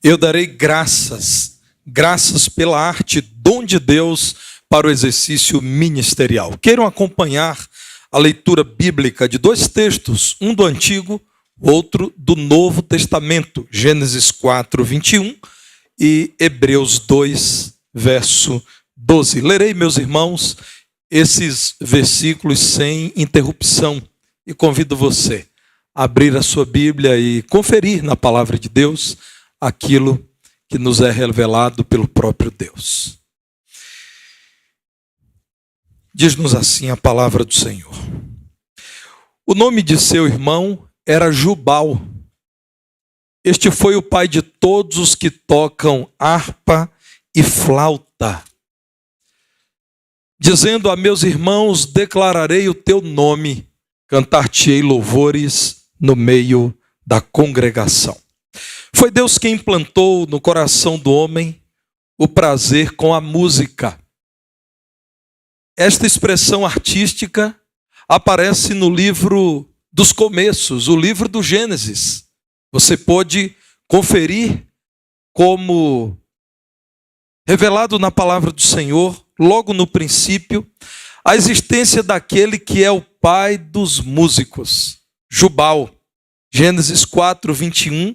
Eu darei graças pela arte, dom de Deus para o exercício ministerial. Queiram acompanhar a leitura bíblica de dois textos, um do Antigo, outro do Novo Testamento, Gênesis 4, 21 e Hebreus 2, verso 12. Lerei, meus irmãos, esses versículos sem interrupção e convido você a abrir a sua Bíblia e conferir na palavra de Deus aquilo que nos é revelado pelo próprio Deus. Diz-nos assim a palavra do Senhor. O nome de seu irmão era Jubal. Este foi o pai de todos os que tocam harpa e flauta. Dizendo a meus irmãos, declararei o teu nome, cantar-te-ei louvores no meio da congregação. Foi Deus quem implantou no coração do homem o prazer com a música. Esta expressão artística aparece no livro dos começos, o livro do Gênesis. Você pode conferir como revelado na palavra do Senhor, logo no princípio, a existência daquele que é o pai dos músicos, Jubal. Gênesis 4, 21,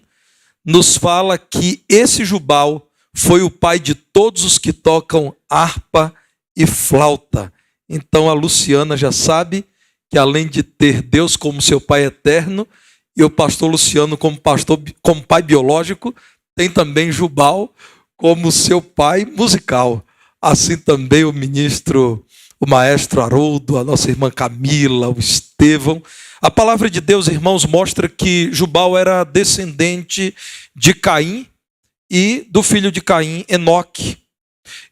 nos fala que esse Jubal foi o pai de todos os que tocam harpa e flauta. Então a Luciana já sabe que além de ter Deus como seu pai eterno e o pastor Luciano como pai biológico, tem também Jubal como seu pai musical. Assim também o ministro, o maestro Haroldo, a nossa irmã Camila, o Estevão. A palavra de Deus, irmãos, mostra que Jubal era descendente de Caim e do filho de Caim, Enoque.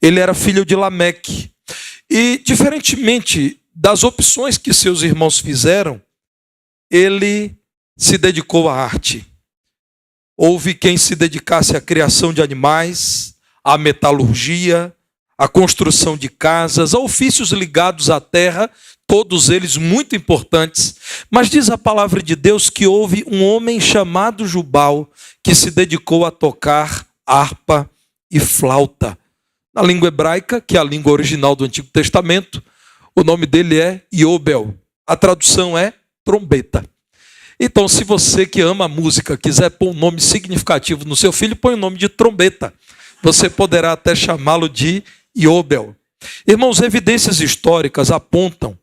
Ele era filho de Lameque. E, diferentemente das opções que seus irmãos fizeram, ele se dedicou à arte. Houve quem se dedicasse à criação de animais, à metalurgia, à construção de casas, a ofícios ligados à terra, todos eles muito importantes. Mas diz a palavra de Deus que houve um homem chamado Jubal que se dedicou a tocar harpa e flauta. Na língua hebraica, que é a língua original do Antigo Testamento, o nome dele é Iobel. A tradução é trombeta. Então, se você que ama a música quiser pôr um nome significativo no seu filho, põe o nome de trombeta. Você poderá até chamá-lo de Iobel. Irmãos, evidências históricas apontam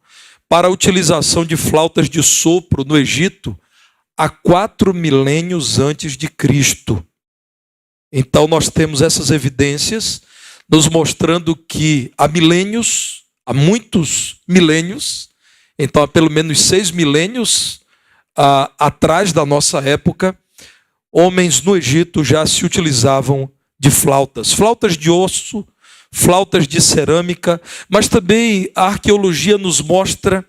para a utilização de flautas de sopro no Egito há 4 milênios antes de Cristo. Então, nós temos essas evidências nos mostrando que há muitos milênios, então há pelo menos 6 milênios atrás da nossa época, homens no Egito já se utilizavam de flautas de osso, flautas de cerâmica, mas também a arqueologia nos mostra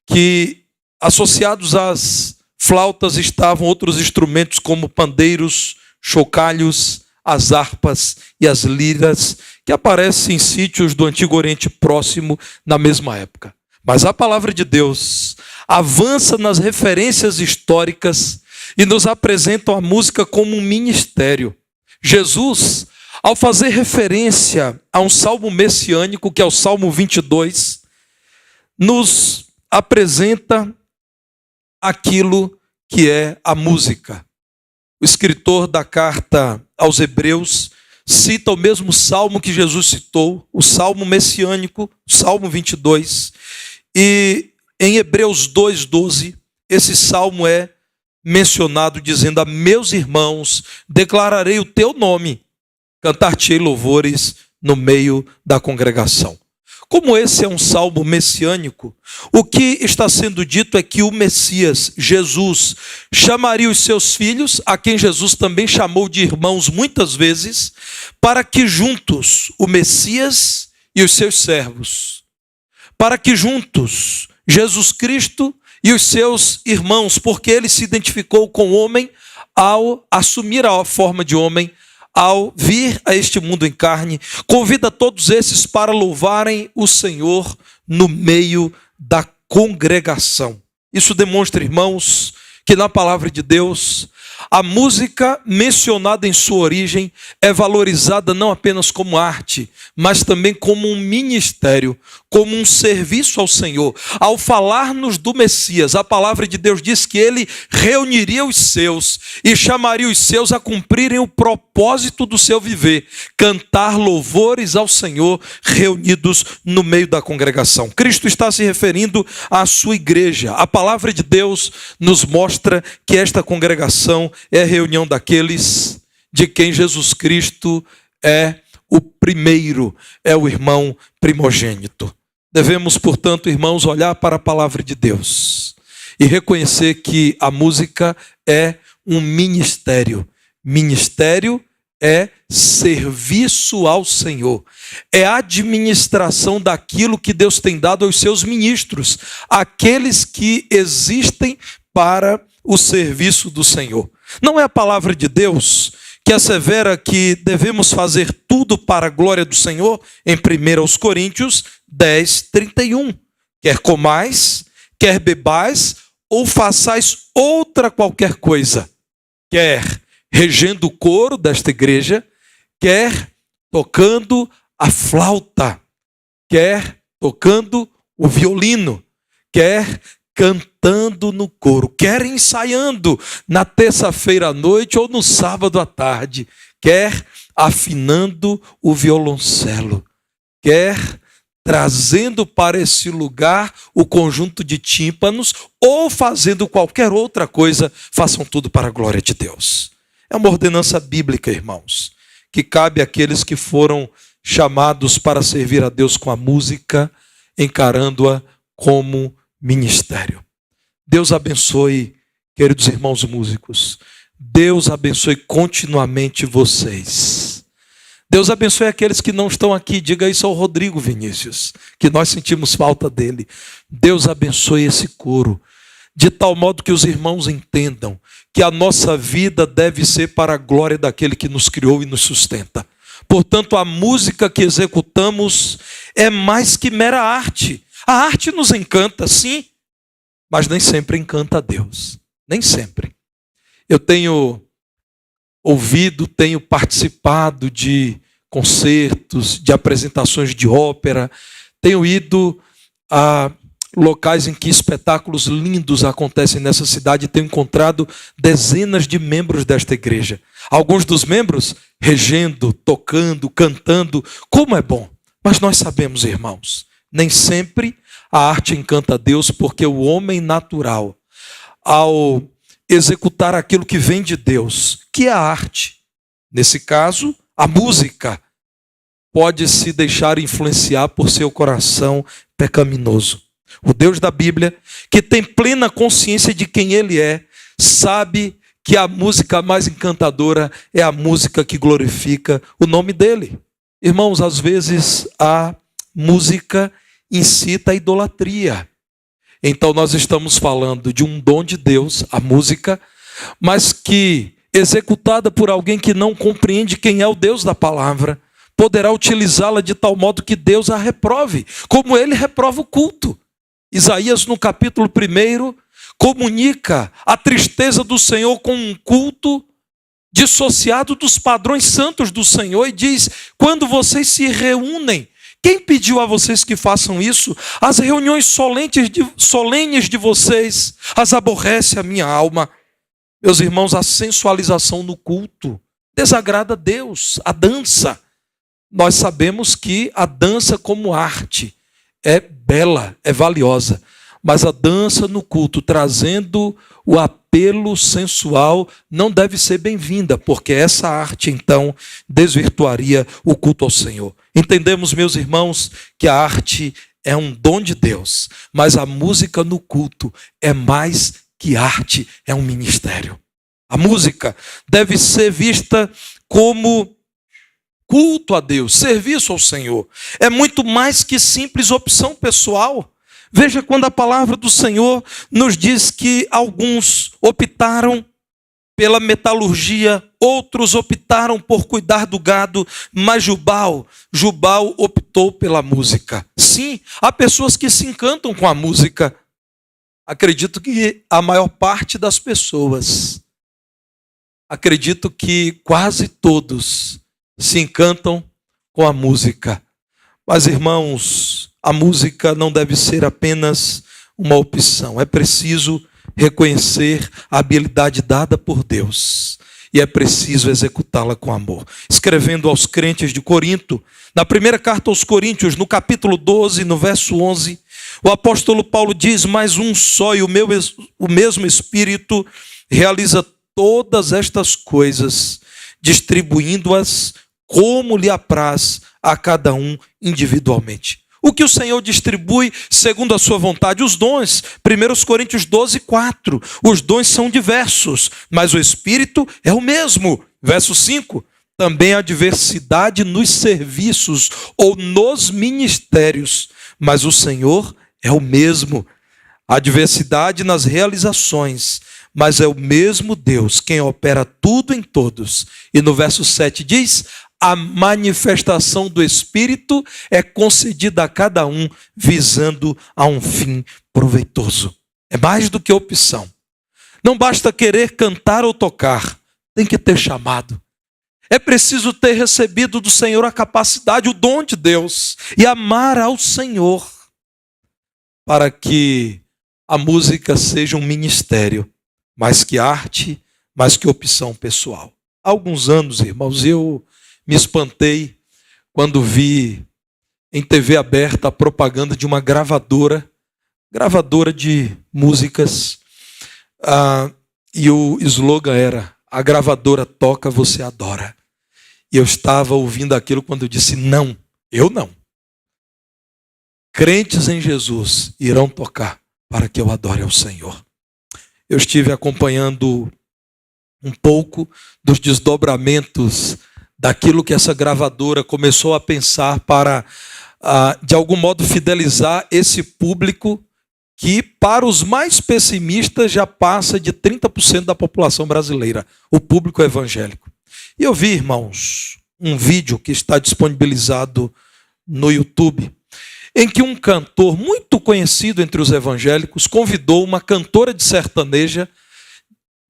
que associados às flautas estavam outros instrumentos como pandeiros, chocalhos, as harpas e as liras, que aparecem em sítios do Antigo Oriente Próximo na mesma época. Mas a palavra de Deus avança nas referências históricas e nos apresenta a música como um ministério. Jesus, ao fazer referência a um salmo messiânico, que é o Salmo 22, nos apresenta aquilo que é a música. O escritor da carta aos Hebreus cita o mesmo salmo que Jesus citou, o salmo messiânico, o Salmo 22. E em Hebreus 2:12, esse salmo é mencionado dizendo: a meus irmãos declararei o teu nome, cantar-te-ei louvores no meio da congregação. Como esse é um salmo messiânico, o que está sendo dito é que o Messias, Jesus, chamaria os seus filhos, a quem Jesus também chamou de irmãos muitas vezes, para que juntos, o Messias e os seus servos, para que juntos, Jesus Cristo e os seus irmãos, porque ele se identificou com o homem ao assumir a forma de homem, ao vir a este mundo em carne, convida todos esses para louvarem o Senhor no meio da congregação. Isso demonstra, irmãos, que na palavra de Deus A música mencionada em sua origem é valorizada não apenas como arte, mas também como um ministério, como um serviço ao Senhor. Ao falar-nos do Messias, a palavra de Deus diz que ele reuniria os seus e chamaria os seus a cumprirem o propósito do seu viver, cantar louvores ao Senhor reunidos no meio da congregação. Cristo está se referindo à sua igreja. A palavra de Deus nos mostra que esta congregação é a reunião daqueles de quem Jesus Cristo é o primeiro, é o irmão primogênito. Devemos, portanto, irmãos, olhar para a palavra de Deus e reconhecer que a música é um ministério. Ministério é serviço ao Senhor. É administração daquilo que Deus tem dado aos seus ministros, aqueles que existem para o serviço do Senhor. Não é a palavra de Deus que assevera que devemos fazer tudo para a glória do Senhor, em 1 Coríntios 10, 31. Quer comais, quer bebais, ou façais outra qualquer coisa, quer regendo o coro desta igreja, quer tocando a flauta, quer tocando o violino, quer cantando no coro, quer ensaiando na terça-feira à noite ou no sábado à tarde, quer afinando o violoncelo, quer trazendo para esse lugar o conjunto de tímpanos ou fazendo qualquer outra coisa, façam tudo para a glória de Deus. É uma ordenança bíblica, irmãos, que cabe àqueles que foram chamados para servir a Deus com a música, encarando-a como ministério. Deus abençoe, queridos irmãos músicos. Deus abençoe continuamente vocês. Deus abençoe aqueles que não estão aqui. Diga isso ao Rodrigo Vinícius, que nós sentimos falta dele. Deus abençoe esse coro, de tal modo que os irmãos entendam que a nossa vida deve ser para a glória daquele que nos criou e nos sustenta. Portanto, a música que executamos é mais que mera arte. A arte nos encanta, sim, mas nem sempre encanta a Deus. Nem sempre. Eu tenho ouvido, tenho participado de concertos, de apresentações de ópera, tenho ido a locais em que espetáculos lindos acontecem nessa cidade e tenho encontrado dezenas de membros desta igreja. Alguns dos membros regendo, tocando, cantando, como é bom. Mas nós sabemos, irmãos, nem sempre a arte encanta a Deus, porque o homem natural, ao executar aquilo que vem de Deus, que é a arte, nesse caso, a música, pode se deixar influenciar por seu coração pecaminoso. O Deus da Bíblia, que tem plena consciência de quem Ele é, sabe que a música mais encantadora é a música que glorifica o nome dEle. Irmãos, às vezes a música incita a idolatria. Então nós estamos falando de um dom de Deus, a música, mas que, executada por alguém que não compreende quem é o Deus da palavra, poderá utilizá-la de tal modo que Deus a reprove, como Ele reprova o culto. Isaías, no capítulo 1, comunica a tristeza do Senhor com um culto dissociado dos padrões santos do Senhor e diz: quando vocês se reúnem, quem pediu a vocês que façam isso? As reuniões solenes de vocês as aborrece a minha alma. Meus irmãos, a sensualização no culto desagrada a Deus. A dança, nós sabemos que a dança como arte é bela, é valiosa, mas a dança no culto trazendo o apelo sensual não deve ser bem-vinda, porque essa arte então desvirtuaria o culto ao Senhor. Entendemos, meus irmãos, que a arte é um dom de Deus, mas a música no culto é mais que arte, é um ministério. A música deve ser vista como culto a Deus, serviço ao Senhor. É muito mais que simples opção pessoal. Veja quando a palavra do Senhor nos diz que alguns optaram pela metalurgia, outros optaram por cuidar do gado, mas Jubal optou pela música. Sim, há pessoas que se encantam com a música. Acredito que a maior parte das pessoas acredito que quase todos se encantam com a música. Mas, irmãos, a música não deve ser apenas uma opção. É preciso reconhecer a habilidade dada por Deus. E é preciso executá-la com amor. Escrevendo aos crentes de Corinto, na primeira carta aos Coríntios, no capítulo 12, no verso 11, o apóstolo Paulo diz: mas um só e o mesmo Espírito realiza todas estas coisas, distribuindo-as como lhe apraz a cada um individualmente. O que o Senhor distribui segundo a sua vontade? Os dons. 1 Coríntios 12, 4. Os dons são diversos, mas o Espírito é o mesmo. Verso 5. Também há diversidade nos serviços ou nos ministérios, mas o Senhor é o mesmo. Há diversidade nas realizações, mas é o mesmo Deus quem opera tudo em todos. E no verso 7 diz: a manifestação do Espírito é concedida a cada um, visando a um fim proveitoso. É mais do que opção. Não basta querer cantar ou tocar, tem que ter chamado. É preciso ter recebido do Senhor a capacidade, o dom de Deus, e amar ao Senhor, para que a música seja um ministério, mais que arte, mais que opção pessoal. Há alguns anos, irmãos, eu me espantei quando vi em TV aberta a propaganda de uma gravadora de músicas, e o slogan era: a gravadora toca, você adora. E eu estava ouvindo aquilo quando eu disse: não, eu não. Crentes em Jesus irão tocar para que eu adore ao Senhor. Eu estive acompanhando um pouco dos desdobramentos daquilo que essa gravadora começou a pensar para, de algum modo, fidelizar esse público que, para os mais pessimistas, já passa de 30% da população brasileira, o público evangélico. E eu vi, irmãos, um vídeo que está disponibilizado no YouTube, em que um cantor muito conhecido entre os evangélicos convidou uma cantora de sertaneja,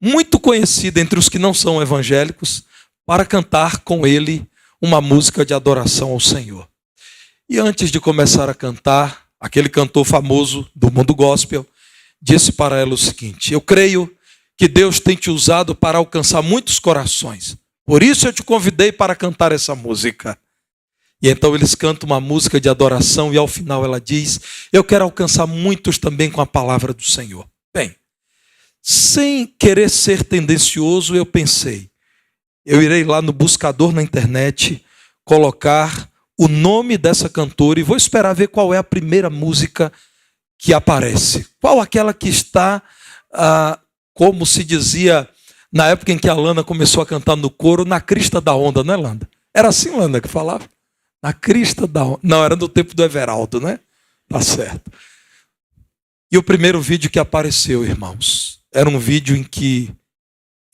muito conhecida entre os que não são evangélicos, para cantar com ele uma música de adoração ao Senhor. E antes de começar a cantar, aquele cantor famoso do mundo gospel disse para ela o seguinte: eu creio que Deus tem te usado para alcançar muitos corações. Por isso eu te convidei para cantar essa música. E então eles cantam uma música de adoração e ao final ela diz: eu quero alcançar muitos também com a palavra do Senhor. Bem, sem querer ser tendencioso, eu pensei: eu irei lá no buscador na internet, colocar o nome dessa cantora e vou esperar ver qual é a primeira música que aparece. Qual aquela que está, como se dizia na época em que a Lana começou a cantar no coro, na crista da onda, não é, Landa? Era assim, Landa, que falava? Na crista da onda. Não, era no tempo do Everaldo, né? Tá certo. E o primeiro vídeo que apareceu, irmãos, era um vídeo em que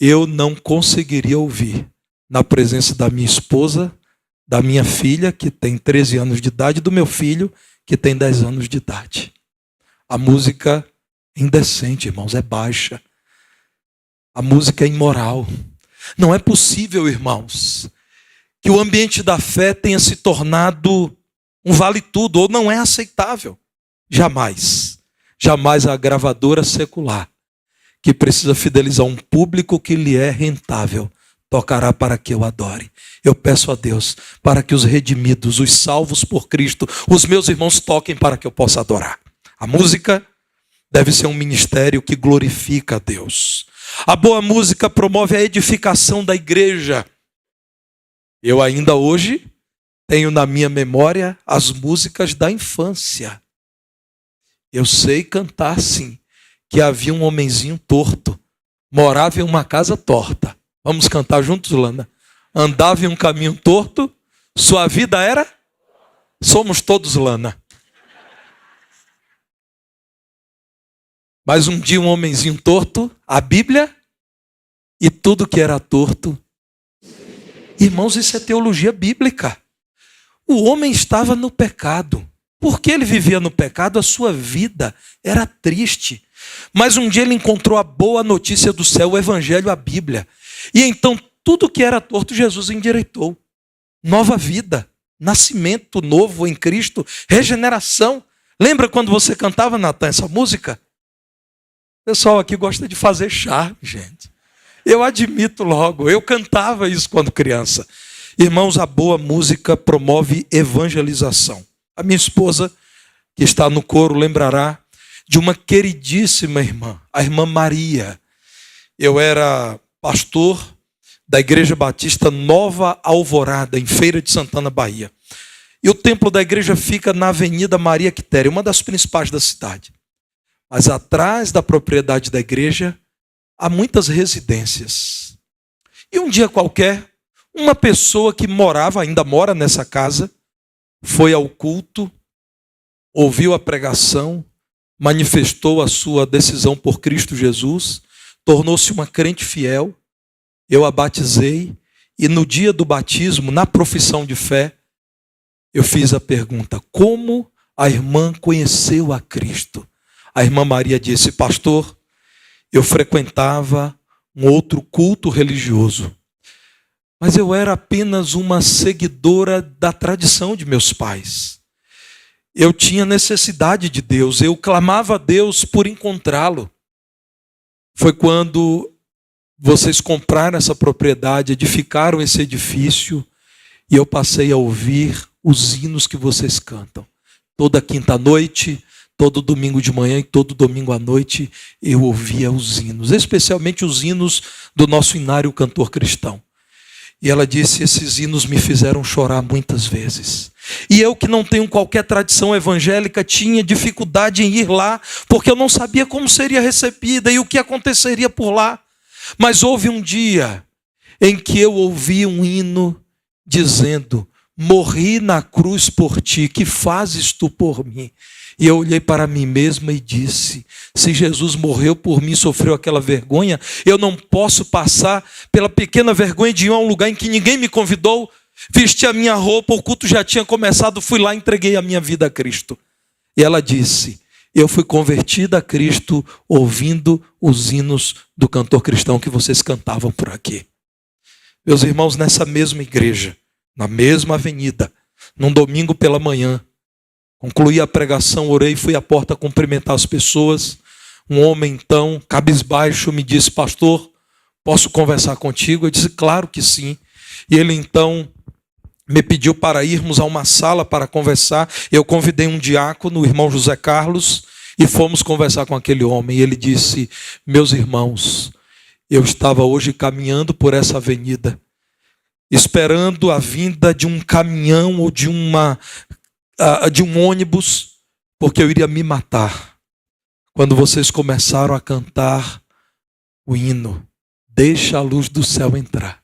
eu não conseguiria ouvir na presença da minha esposa, da minha filha, que tem 13 anos de idade, e do meu filho, que tem 10 anos de idade. A música é indecente, irmãos, é baixa. A música é imoral. Não é possível, irmãos, que o ambiente da fé tenha se tornado um vale-tudo, ou não é aceitável. Jamais. Jamais a gravadora secular, que precisa fidelizar um público que lhe é rentável, tocará para que eu adore. Eu peço a Deus para que os redimidos, os salvos por Cristo, os meus irmãos toquem para que eu possa adorar. A música deve ser um ministério que glorifica a Deus. A boa música promove a edificação da igreja. Eu ainda hoje tenho na minha memória as músicas da infância. Eu sei cantar sim, que havia um homenzinho torto, morava em uma casa torta. Vamos cantar juntos, Lana? Andava em um caminho torto, sua vida era? Somos todos Lana. Mas um dia um homenzinho torto, a Bíblia e tudo que era torto. Irmãos, isso é teologia bíblica. O homem estava no pecado. Porque ele vivia no pecado, a sua vida era triste. Mas um dia ele encontrou a boa notícia do céu, o Evangelho, a Bíblia. E então tudo que era torto, Jesus endireitou. Nova vida, nascimento novo em Cristo, regeneração. Lembra quando você cantava, Natan, essa música? O pessoal aqui gosta de fazer charme, gente. Eu admito logo, eu cantava isso quando criança. Irmãos, a boa música promove evangelização. A minha esposa, que está no coro, lembrará de uma queridíssima irmã, a irmã Maria. Eu era pastor da Igreja Batista Nova Alvorada, em Feira de Santana, Bahia. E o templo da igreja fica na Avenida Maria Quitéria, uma das principais da cidade. Mas atrás da propriedade da igreja há muitas residências. E um dia qualquer, uma pessoa que ainda mora nessa casa, foi ao culto, ouviu a pregação, manifestou a sua decisão por Cristo Jesus, tornou-se uma crente fiel. Eu a batizei e no dia do batismo, na profissão de fé, eu fiz a pergunta: como a irmã conheceu a Cristo? A irmã Maria disse: pastor, eu frequentava um outro culto religioso, mas eu era apenas uma seguidora da tradição de meus pais. Eu tinha necessidade de Deus, eu clamava a Deus por encontrá-lo. Foi quando vocês compraram essa propriedade, edificaram esse edifício, e eu passei a ouvir os hinos que vocês cantam. Toda quinta-noite, todo domingo de manhã e todo domingo à noite, eu ouvia os hinos, especialmente os hinos do nosso inário cantor cristão. E ela disse: esses hinos me fizeram chorar muitas vezes. E eu, que não tenho qualquer tradição evangélica, tinha dificuldade em ir lá, porque eu não sabia como seria recebida e o que aconteceria por lá. Mas houve um dia em que eu ouvi um hino dizendo: morri na cruz por ti, que fazes tu por mim? E eu olhei para mim mesma e disse: se Jesus morreu por mim, sofreu aquela vergonha, eu não posso passar pela pequena vergonha de ir a um lugar em que ninguém me convidou, vesti a minha roupa, o culto já tinha começado, fui lá e entreguei a minha vida a Cristo. E ela disse: eu fui convertida a Cristo ouvindo os hinos do cantor cristão que vocês cantavam por aqui. Meus irmãos, nessa mesma igreja, na mesma avenida, num domingo pela manhã, concluí a pregação, orei, fui à porta cumprimentar as pessoas. Um homem então, cabisbaixo, me disse: pastor, posso conversar contigo? Eu disse: claro que sim. E ele então me pediu para irmos a uma sala para conversar. Eu convidei um diácono, o irmão José Carlos, e fomos conversar com aquele homem. E ele disse: meus irmãos, eu estava hoje caminhando por essa avenida, esperando a vinda de um caminhão ou de um ônibus, porque eu iria me matar, quando vocês começaram a cantar o hino: deixa a luz do céu entrar.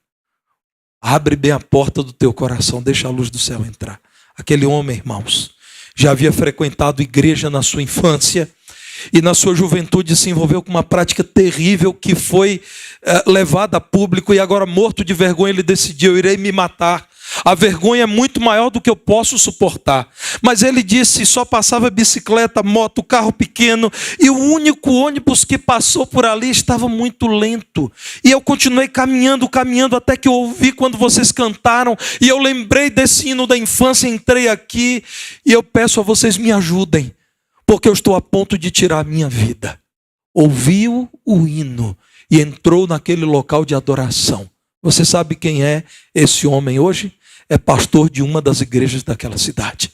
Abre bem a porta do teu coração, deixa a luz do céu entrar. Aquele homem, irmãos, já havia frequentado igreja na sua infância e na sua juventude se envolveu com uma prática terrível que foi levada a público, e agora, morto de vergonha, ele decidiu: eu irei me matar. A vergonha é muito maior do que eu posso suportar. Mas ele disse: só passava bicicleta, moto, carro pequeno, e o único ônibus que passou por ali estava muito lento. E eu continuei caminhando, até que eu ouvi quando vocês cantaram, e eu lembrei desse hino da infância, entrei aqui, e eu peço a vocês, me ajudem, porque eu estou a ponto de tirar a minha vida. Ouviu o hino e entrou naquele local de adoração. Você sabe quem é esse homem hoje? É pastor de uma das igrejas daquela cidade.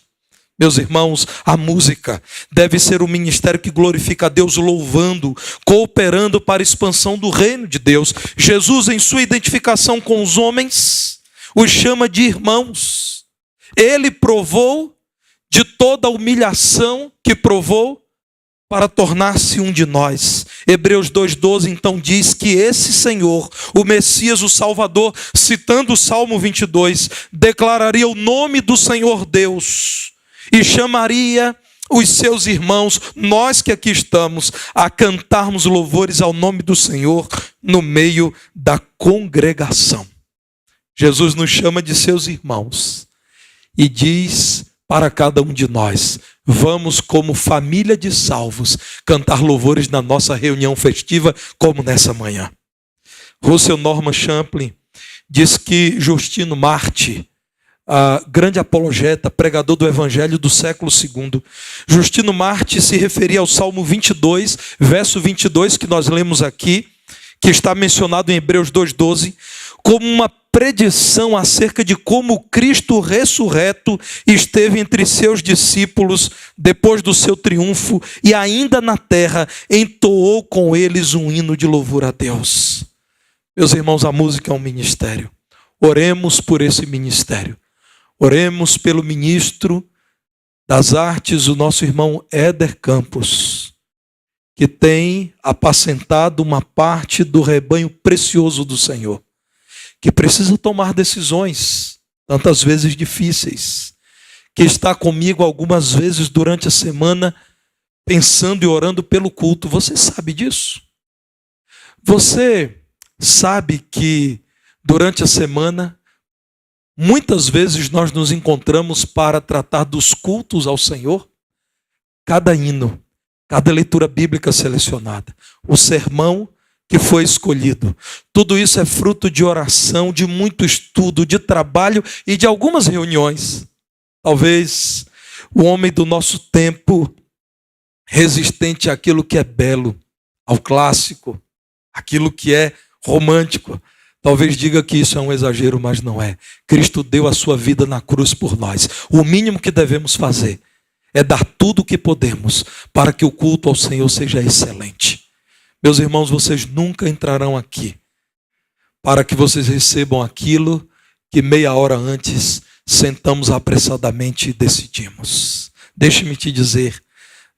Meus irmãos, a música deve ser um ministério que glorifica a Deus, louvando, cooperando para a expansão do reino de Deus. Jesus, em sua identificação com os homens, os chama de irmãos. Ele provou de toda a humilhação que provou para tornar-se um de nós. Hebreus 2,12 então diz que esse Senhor, o Messias, o Salvador, citando o Salmo 22, declararia o nome do Senhor Deus e chamaria os seus irmãos, nós que aqui estamos, a cantarmos louvores ao nome do Senhor no meio da congregação. Jesus nos chama de seus irmãos e diz para cada um de nós: vamos, como família de salvos, cantar louvores na nossa reunião festiva, como nessa manhã. Russell Norman Champlin diz que Justino Marte, grande apologeta, pregador do Evangelho do século II, Justino Marte se referia ao Salmo 22, verso 22, que nós lemos aqui, que está mencionado em Hebreus 2,12, como uma predição acerca de como Cristo ressurreto esteve entre seus discípulos depois do seu triunfo e ainda na terra entoou com eles um hino de louvor a Deus. Meus irmãos, a música é um ministério. Oremos por esse ministério. Oremos pelo ministro das artes, o nosso irmão Éder Campos, que tem apacentado uma parte do rebanho precioso do Senhor, que precisa tomar decisões, tantas vezes difíceis, que está comigo algumas vezes durante a semana, pensando e orando pelo culto. Você sabe disso? Você sabe que durante a semana, muitas vezes nós nos encontramos para tratar dos cultos ao Senhor? Cada hino, cada leitura bíblica selecionada, o sermão que foi escolhido. Tudo isso é fruto de oração, de muito estudo, de trabalho e de algumas reuniões. Talvez o homem do nosso tempo, resistente àquilo que é belo, ao clássico, aquilo que é romântico, talvez diga que isso é um exagero, mas não é. Cristo deu a sua vida na cruz por nós. O mínimo que devemos fazer é dar tudo o que podemos para que o culto ao Senhor seja excelente. Meus irmãos, vocês nunca entrarão aqui para que vocês recebam aquilo que meia hora antes sentamos apressadamente e decidimos. Deixe-me te dizer,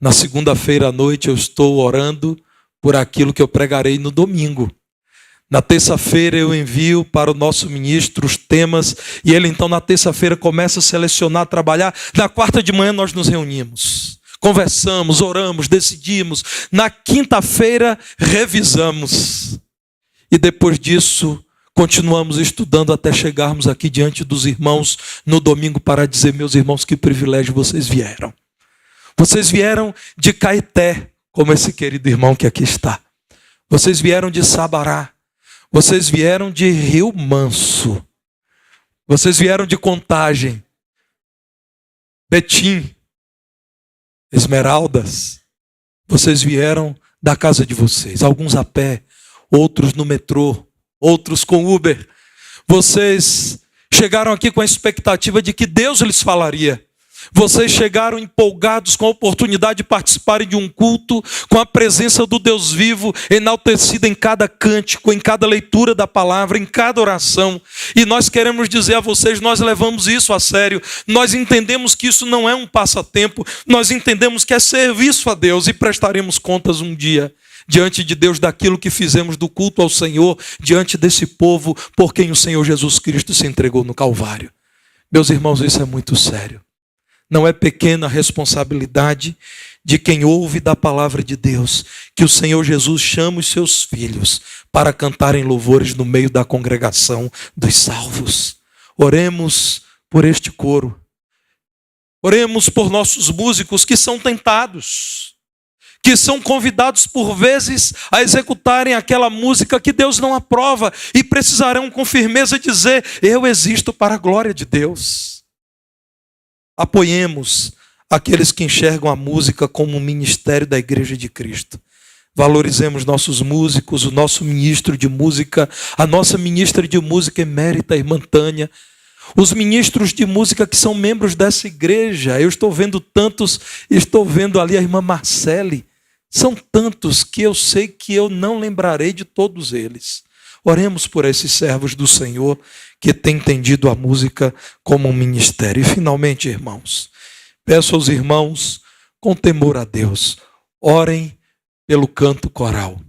na segunda-feira à noite eu estou orando por aquilo que eu pregarei no domingo. Na terça-feira eu envio para o nosso ministro os temas e ele então na terça-feira começa a selecionar, trabalhar. Na quarta de manhã nós nos reunimos, conversamos, oramos, decidimos. Na quinta-feira revisamos e depois disso continuamos estudando até chegarmos aqui diante dos irmãos no domingo para dizer: meus irmãos, que privilégio vocês vieram. Vocês vieram de Caeté, como esse querido irmão que aqui está. Vocês vieram de Sabará. Vocês vieram de Rio Manso. Vocês vieram de Contagem, Betim, Esmeraldas. Vocês vieram da casa de vocês. Alguns a pé, outros no metrô, outros com Uber. Vocês chegaram aqui com a expectativa de que Deus lhes falaria. Vocês chegaram empolgados com a oportunidade de participarem de um culto, com a presença do Deus vivo, enaltecida em cada cântico, em cada leitura da palavra, em cada oração. E nós queremos dizer a vocês, nós levamos isso a sério. Nós entendemos que isso não é um passatempo, nós entendemos que é serviço a Deus e prestaremos contas um dia diante de Deus daquilo que fizemos do culto ao Senhor, diante desse povo por quem o Senhor Jesus Cristo se entregou no Calvário. Meus irmãos, isso é muito sério. Não é pequena a responsabilidade de quem ouve da palavra de Deus, que o Senhor Jesus chama os seus filhos para cantarem louvores no meio da congregação dos salvos. Oremos por este coro. Oremos por nossos músicos que são tentados, que são convidados por vezes a executarem aquela música que Deus não aprova e precisarão com firmeza dizer: eu existo para a glória de Deus. Apoiemos aqueles que enxergam a música como um ministério da Igreja de Cristo. Valorizemos nossos músicos, o nosso ministro de música, a nossa ministra de música emérita, a irmã Tânia, os ministros de música que são membros dessa igreja. Eu estou vendo tantos, estou vendo ali a irmã Marcele. São tantos que eu sei que eu não lembrarei de todos eles. Oremos por esses servos do Senhor que têm entendido a música como um ministério. E finalmente, irmãos, peço aos irmãos, com temor a Deus, orem pelo canto coral.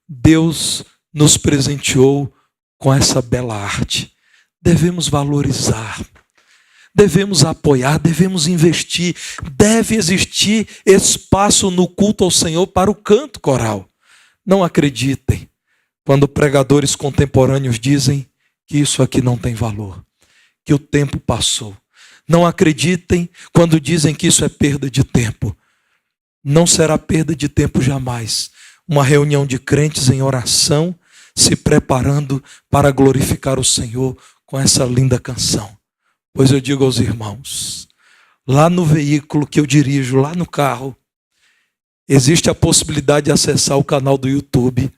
Deus nos presenteou com essa bela arte. Devemos valorizar, devemos apoiar, devemos investir. Deve existir espaço no culto ao Senhor para o canto coral. Não acreditem quando pregadores contemporâneos dizem que isso aqui não tem valor, que o tempo passou. Não acreditem quando dizem que isso é perda de tempo. Não será perda de tempo jamais. Uma reunião de crentes em oração se preparando para glorificar o Senhor com essa linda canção. Pois eu digo aos irmãos, lá no veículo que eu dirijo, lá no carro, existe a possibilidade de acessar o canal do YouTube.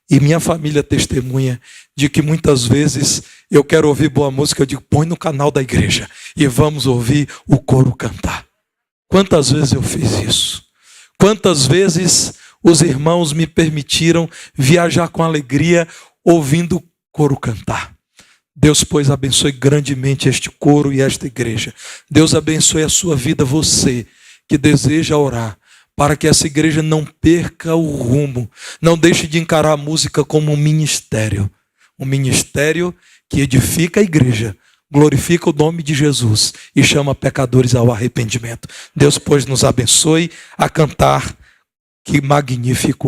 E minha família testemunha de que muitas vezes eu quero ouvir boa música, eu digo, põe no canal da igreja e vamos ouvir o coro cantar. Quantas vezes eu fiz isso? Quantas vezes os irmãos me permitiram viajar com alegria ouvindo o coro cantar? Deus, pois, abençoe grandemente este coro e esta igreja. Deus abençoe a sua vida, você que deseja orar, para que essa igreja não perca o rumo, não deixe de encarar a música como um ministério que edifica a igreja, glorifica o nome de Jesus e chama pecadores ao arrependimento. Deus, pois, nos abençoe a cantar. Que magnífico